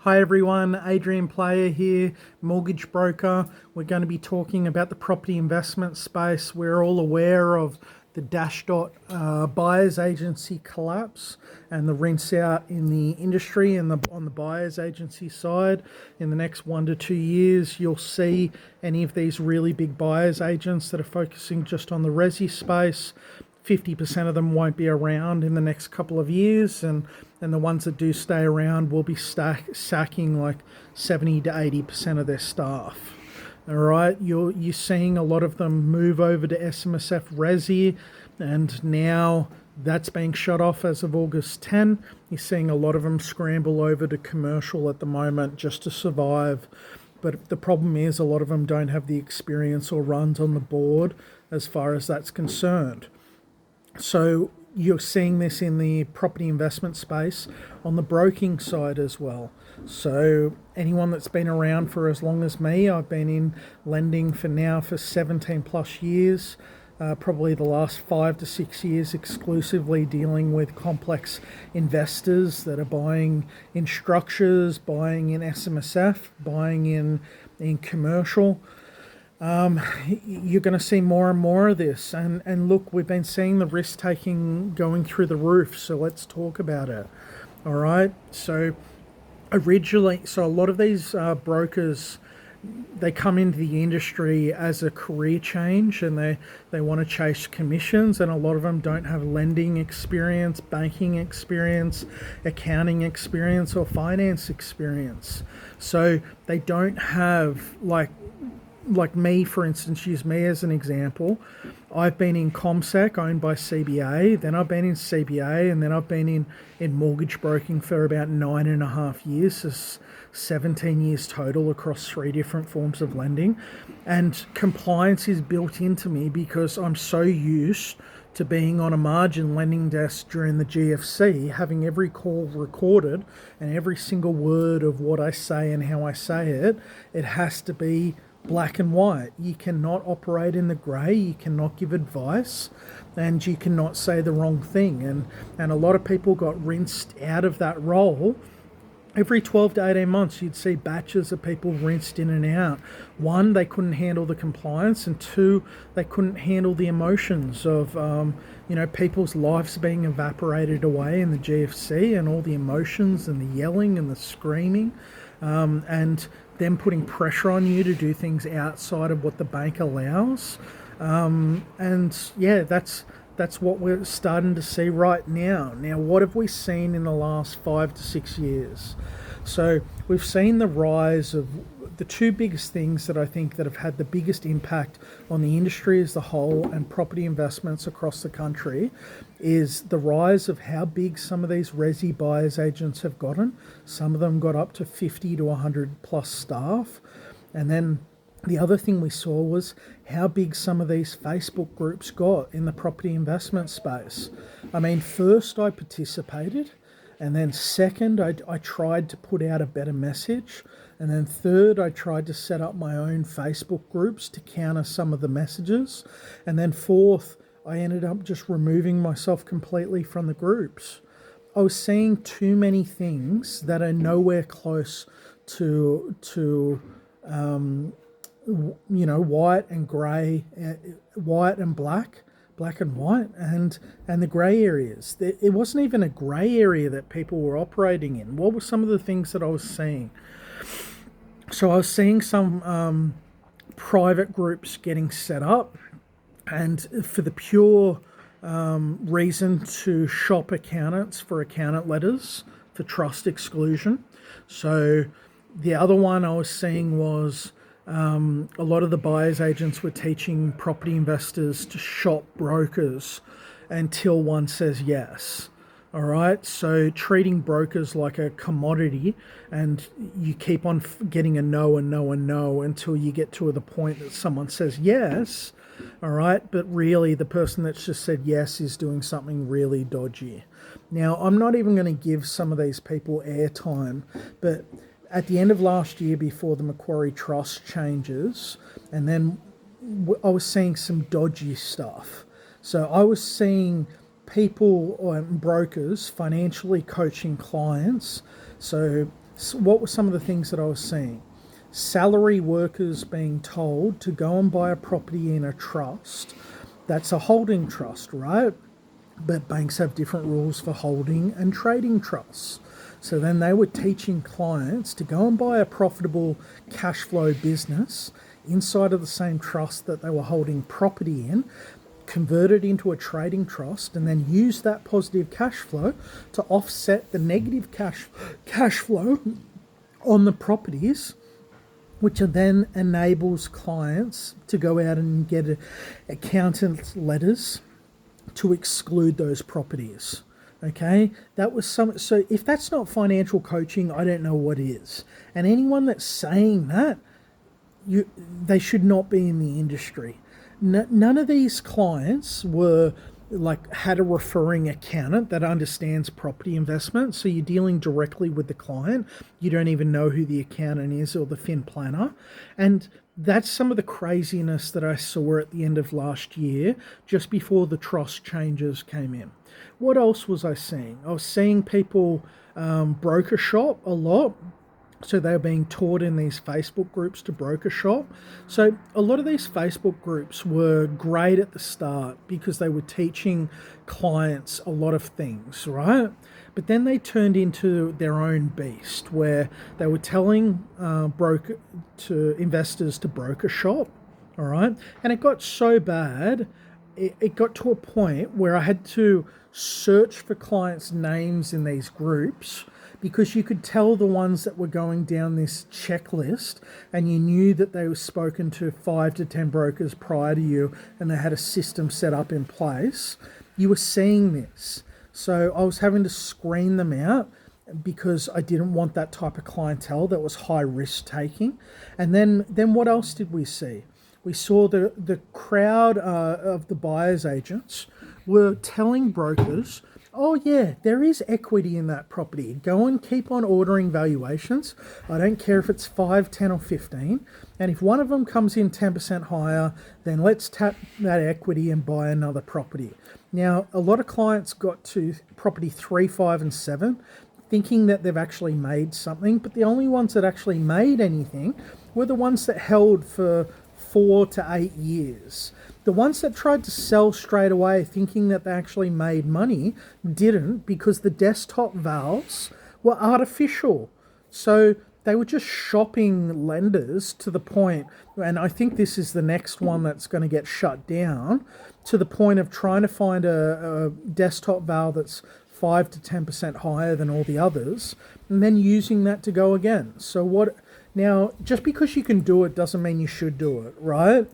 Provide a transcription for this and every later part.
Hi everyone, Adrian Player here, mortgage broker. We're going to be talking about the property investment space. We're all aware of the buyer's agency collapse and the rinse out in the industry and on the buyer's agency side. In the next 1 to 2 years, you'll see any of these really big buyer's agents that are focusing just on the resi space. 50% of them won't be around in the next couple of years, and the ones that do stay around will be sacking like 70 to 80% of their staff. All right, you're seeing a lot of them move over to SMSF Resi, and now that's being shut off as of August 10. You're seeing a lot of them scramble over to commercial at the moment just to survive. But the problem is a lot of them don't have the experience or runs on the board as far as that's concerned. So you're seeing this in the property investment space on the broking side as well. So anyone that's been around for as long as me, I've been in lending for 17 plus years, probably the last 5 to 6 years exclusively dealing with complex investors that are buying in structures, buying in SMSF, buying in commercial. You're going to see more and more of this, and look, we've been seeing the risk taking going through the roof, so let's talk about it. All right, so a lot of these brokers, they come into the industry as a career change, and they want to chase commissions, and a lot of them don't have lending experience, banking experience, accounting experience, or finance experience. So they don't have like me, for instance, use me as an example. I've been in ComSec, owned by CBA, then I've been in CBA, and then I've been in mortgage broking for about 9.5 years, so 17 years total across 3 different forms of lending. And compliance is built into me because I'm so used to being on a margin lending desk during the GFC, having every call recorded and every single word of what I say and how I say it. It has to be black and white. You cannot operate in the grey, you cannot give advice, and you cannot say the wrong thing. And a lot of people got rinsed out of that role. Every 12 to 18 months, you'd see batches of people rinsed in and out. One, they couldn't handle the compliance, and two, they couldn't handle the emotions of people's lives being evaporated away in the GFC, and all the emotions and the yelling and the screaming, and them putting pressure on you to do things outside of what the bank allows. That's what we're starting to see right now. Now, what have we seen in the last 5 to 6 years? So we've seen the rise of the two biggest things that I think that have had the biggest impact on the industry as a whole and property investments across the country is the rise of how big some of these resi buyers agents have gotten. Some of them got up to 50 to 100 plus staff. And then the other thing we saw was how big some of these Facebook groups got in the property investment space. I mean, first I participated, and then second I tried to put out a better message, and then third I tried to set up my own Facebook groups to counter some of the messages, and then fourth I ended up just removing myself completely from the groups. I was seeing too many things that are nowhere close to white and grey, white and black and white, and the grey areas. It wasn't even a grey area that people were operating in. What were some of the things that I was seeing? So I was seeing some private groups getting set up, and for the pure reason to shop accountants for accountant letters for trust exclusion. So the other one I was seeing was a lot of the buyers agents were teaching property investors to shop brokers until one says yes. All right, so treating brokers like a commodity, and you keep on getting a no and no and no until you get to the point that someone says yes. All right, but really the person that's just said yes is doing something really dodgy. Now, I'm not even going to give some of these people airtime, but at the end of last year, before the Macquarie Trust changes, and then I was seeing some dodgy stuff. So I was seeing people or brokers financially coaching clients. So what were some of the things that I was seeing? Salary workers being told to go and buy a property in a trust. That's a holding trust, right? But banks have different rules for holding and trading trusts. So then they were teaching clients to go and buy a profitable cash flow business inside of the same trust that they were holding property in, convert it into a trading trust, and then use that positive cash flow to offset the negative cash flow on the properties, which then enables clients to go out and get accountant's letters to exclude those properties. Okay, that was some. So if that's not financial coaching, I don't know what is. And anyone that's saying that, they should not be in the industry. None of these clients were had a referring accountant that understands property investment. So you're dealing directly with the client. You don't even know who the accountant is or the fin planner. And that's some of the craziness that I saw at the end of last year, just before the trust changes came in. What else was I seeing? I was seeing people broker shop a lot. So they were being taught in these Facebook groups to broker shop. So a lot of these Facebook groups were great at the start because they were teaching clients a lot of things, right? But then they turned into their own beast where they were telling investors to broker shop, all right? And it got so bad, it got to a point where I had to search for clients' names in these groups, because you could tell the ones that were going down this checklist and you knew that they were spoken to 5 to 10 brokers prior to you and they had a system set up in place. You were seeing this. So I was having to screen them out because I didn't want that type of clientele that was high risk taking. And then what else did we see? We saw the crowd of the buyer's agents were telling brokers, oh yeah, there is equity in that property. Go and keep on ordering valuations. I don't care if it's 5, 10 or 15. And if one of them comes in 10% higher, then let's tap that equity and buy another property. Now, a lot of clients got to property 3, 5 and 7 thinking that they've actually made something, but the only ones that actually made anything were the ones that held for 4 to 8 years. The ones that tried to sell straight away thinking that they actually made money didn't, because the desktop valves were artificial. So they were just shopping lenders to the point, and I think this is the next one that's going to get shut down, to the point of trying to find a desktop valve that's 5 to 10% higher than all the others, and then using that to go again. So what? Now, just because you can do it doesn't mean you should do it, right?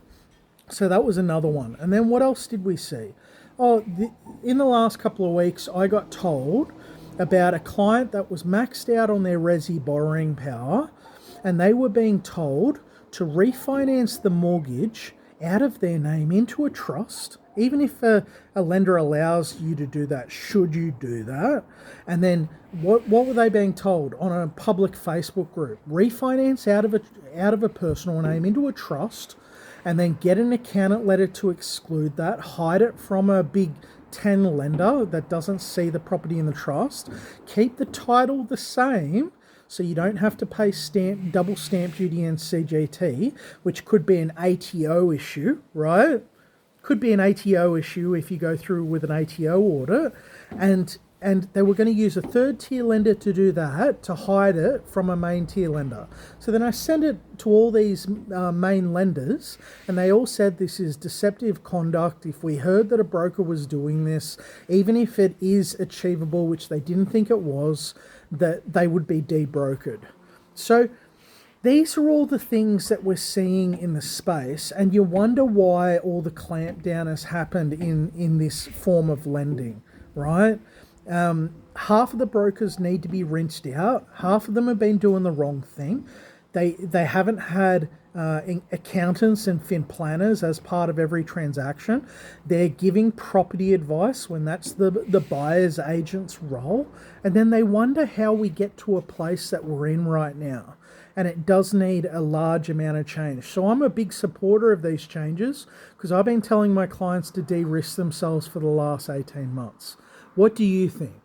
So that was another one. And then what else did we see? In the last couple of weeks, I got told about a client that was maxed out on their resi borrowing power, and they were being told to refinance the mortgage out of their name into a trust, even if a lender allows you to do that, should you do that? And then what were they being told on a public Facebook group? Refinance out of a personal name into a trust, and then get an accountant letter to exclude that, hide it from a big 10 lender that doesn't see the property in the trust, keep the title the same so you don't have to pay double stamp duty and CGT, which could be an ATO issue, right? Could be an ATO issue if you go through with an ATO audit, and they were going to use a third tier lender to do that, to hide it from a main tier lender. So then I sent it to all these main lenders, and they all said this is deceptive conduct. If we heard that a broker was doing this, even if it is achievable, which they didn't think it was, that they would be debrokered. So these are all the things that we're seeing in the space, and you wonder why all the clampdown has happened in this form of lending, right? Half of the brokers need to be rinsed out. Half of them have been doing the wrong thing. They haven't had accountants and fin planners as part of every transaction. They're giving property advice when that's the buyer's agent's role. And then they wonder how we get to a place that we're in right now. And it does need a large amount of change. So I'm a big supporter of these changes, because I've been telling my clients to de-risk themselves for the last 18 months. What do you think?